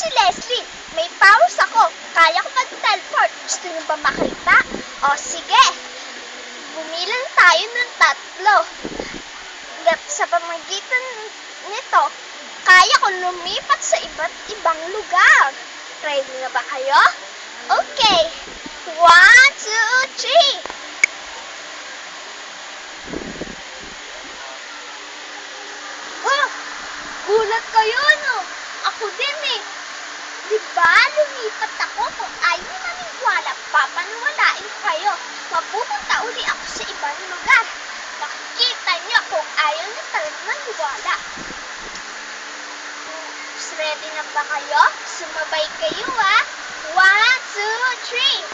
si Leslie. May powers ako. Kaya ko mag-teleport. Gusto niyo ba makita? O sige. Bumilang tayo ng 3. Sa pamagitan nito, kaya ko lumipat sa iba't ibang lugar. Ready na ba kayo? Okay. 1, 2, 3. Oh, gulat kayo, no? Ako din eh. Diba, lumipat ako kung ayaw nyo maniwala, papaniwalain kayo. Mapupunta uli ako sa ibang lugar. Makikita nyo kung ayaw nyo talaga maniwala. Ready na ba kayo? Sumabay kayo, ha? 1, 2, 3.